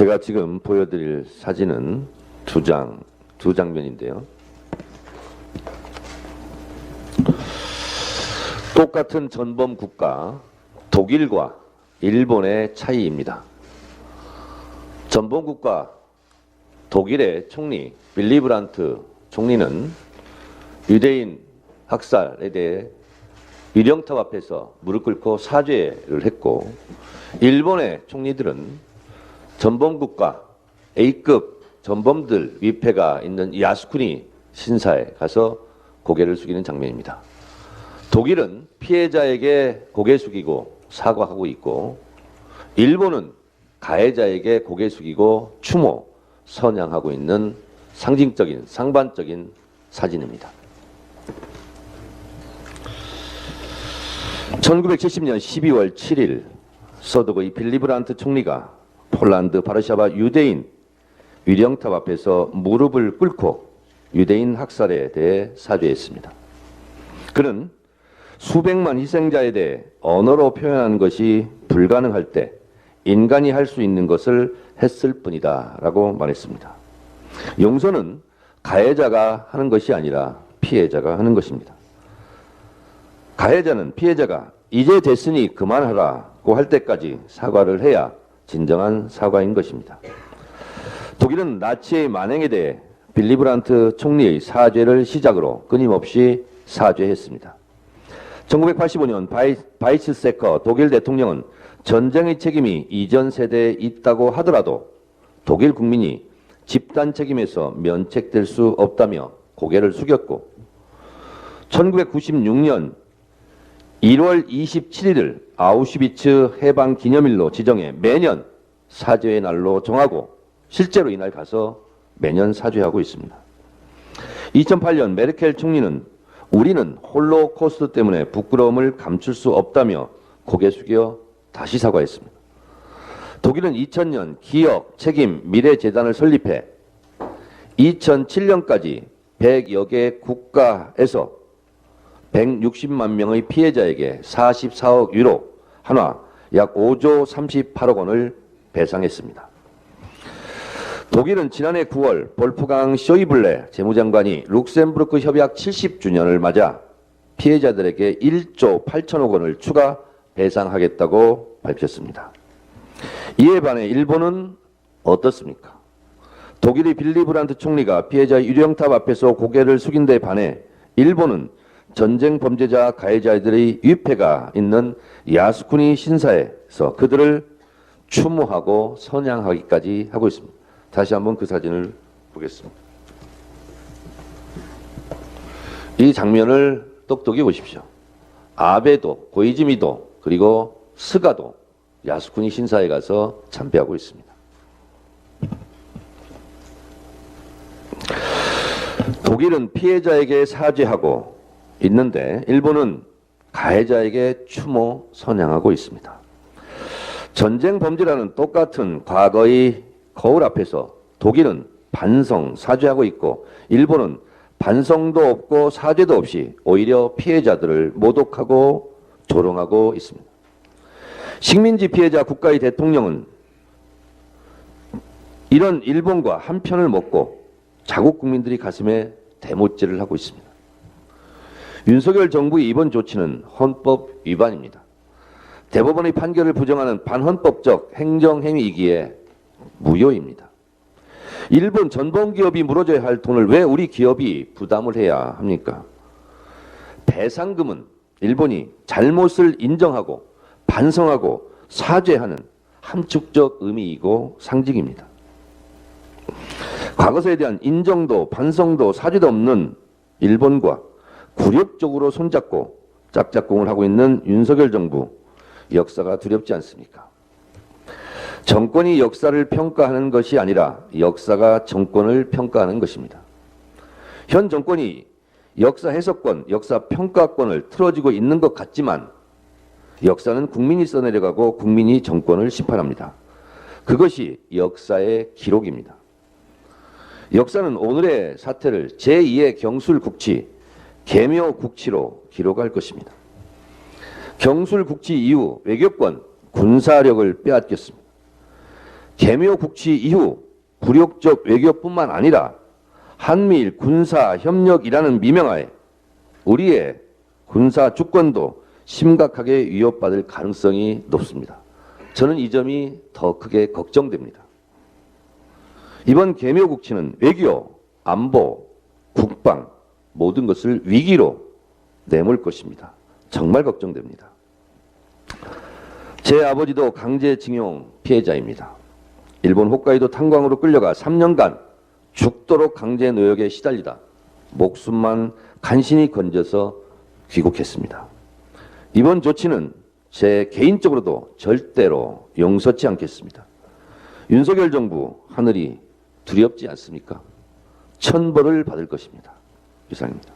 제가 지금 보여드릴 사진은 두 장면인데요. 똑같은 전범 국가 독일과 일본의 차이입니다. 전범 국가 독일의 총리 빌리 브란트 총리는 유대인 학살에 대해 유령탑 앞에서 무릎 꿇고 사죄를 했고, 일본의 총리들은 전범 국가 A급 전범들 위패가 있는 야스쿠니 신사에 가서 고개를 숙이는 장면입니다. 독일은 피해자에게 고개 숙이고 사과하고 있고, 일본은 가해자에게 고개 숙이고 추모, 선양하고 있는 상징적인 상반적인 사진입니다. 1970년 12월 7일 서독의 빌리 브란트 총리가 폴란드 바르샤바 유대인 위령탑 앞에서 무릎을 꿇고 유대인 학살에 대해 사죄했습니다. 그는 수백만 희생자에 대해 언어로 표현하는 것이 불가능할 때 인간이 할 수 있는 것을 했을 뿐이다 라고 말했습니다. 용서는 가해자가 하는 것이 아니라 피해자가 하는 것입니다. 가해자는 피해자가 이제 됐으니 그만하라고 할 때까지 사과를 해야 진정한 사과인 것입니다. 독일은 나치의 만행에 대해 빌리 브란트 총리의 사죄를 시작으로 끊임없이 사죄했습니다. 1985년 바이츠세커 독일 대통령은 전쟁의 책임이 이전 세대에 있다고 하더라도 독일 국민이 집단 책임에서 면책될 수 없다며 고개를 숙였고, 1996년 1월 27일을 아우슈비츠 해방 기념일로 지정해 매년 사죄의 날로 정하고 실제로 이날 가서 매년 사죄하고 있습니다. 2008년 메르켈 총리는 우리는 홀로코스트 때문에 부끄러움을 감출 수 없다며 고개 숙여 다시 사과했습니다. 독일은 2000년 기억, 책임, 미래 재단을 설립해 2007년까지 100여 개 국가에서 160만 명의 피해자에게 44억 유로, 한화 약 5조 38억 원을 배상했습니다. 독일은 지난해 9월 볼프강 쇼이블레 재무장관이 룩셈부르크 협약 70주년을 맞아 피해자들에게 1조 8천억 원을 추가 배상하겠다고 밝혔습니다. 이에 반해 일본은 어떻습니까? 독일의 빌리 브란트 총리가 피해자 유령탑 앞에서 고개를 숙인 데 반해 일본은 전쟁 범죄자 가해자들의 위패가 있는 야스쿠니 신사에서 그들을 추모하고 선양하기까지 하고 있습니다. 다시 한번 그 사진을 보겠습니다. 이 장면을 똑똑히 보십시오. 아베도, 고이즈미도, 그리고 스가도 야스쿠니 신사에 가서 참배하고 있습니다. 독일은 피해자에게 사죄하고 있는데 일본은 가해자에게 추모, 선양하고 있습니다. 전쟁 범죄라는 똑같은 과거의 거울 앞에서 독일은 반성, 사죄하고 있고 일본은 반성도 없고 사죄도 없이 오히려 피해자들을 모독하고 조롱하고 있습니다. 식민지 피해자 국가의 대통령은 이런 일본과 한 편을 먹고 자국 국민들이 가슴에 대못질을 하고 있습니다. 윤석열 정부의 이번 조치는 헌법 위반입니다. 대법원의 판결을 부정하는 반헌법적 행정행위이기에 무효입니다. 일본 전범기업이 물어줘야 할 돈을 왜 우리 기업이 부담을 해야 합니까? 배상금은 일본이 잘못을 인정하고 반성하고 사죄하는 함축적 의미이고 상징입니다. 과거사에 대한 인정도 반성도 사죄도 없는 일본과 굴욕적으로 손잡고 짝짝꿍을 하고 있는 윤석열 정부, 역사가 두렵지 않습니까? 정권이 역사를 평가하는 것이 아니라 역사가 정권을 평가하는 것입니다. 현 정권이 역사 해석권, 역사 평가권을 틀어지고 있는 것 같지만 역사는 국민이 써내려가고 국민이 정권을 심판합니다. 그것이 역사의 기록입니다. 역사는 오늘의 사태를 제2의 경술국치, 계묘국치로 기록할 것입니다. 경술국치 이후 외교권, 군사력을 빼앗겼습니다. 개묘 국치 이후 굴욕적 외교뿐만 아니라 한미일 군사 협력이라는 미명하에 우리의 군사 주권도 심각하게 위협받을 가능성이 높습니다. 저는 이 점이 더 크게 걱정됩니다. 이번 개묘 국치는 외교, 안보, 국방 모든 것을 위기로 내몰 것입니다. 정말 걱정됩니다. 제 아버지도 강제징용 피해자입니다. 일본 홋카이도 탄광으로 끌려가 3년간 죽도록 강제 노역에 시달리다 목숨만 간신히 건져서 귀국했습니다. 이번 조치는 제 개인적으로도 절대로 용서치 않겠습니다. 윤석열 정부 하늘이 두렵지 않습니까? 천벌을 받을 것입니다. 이상입니다.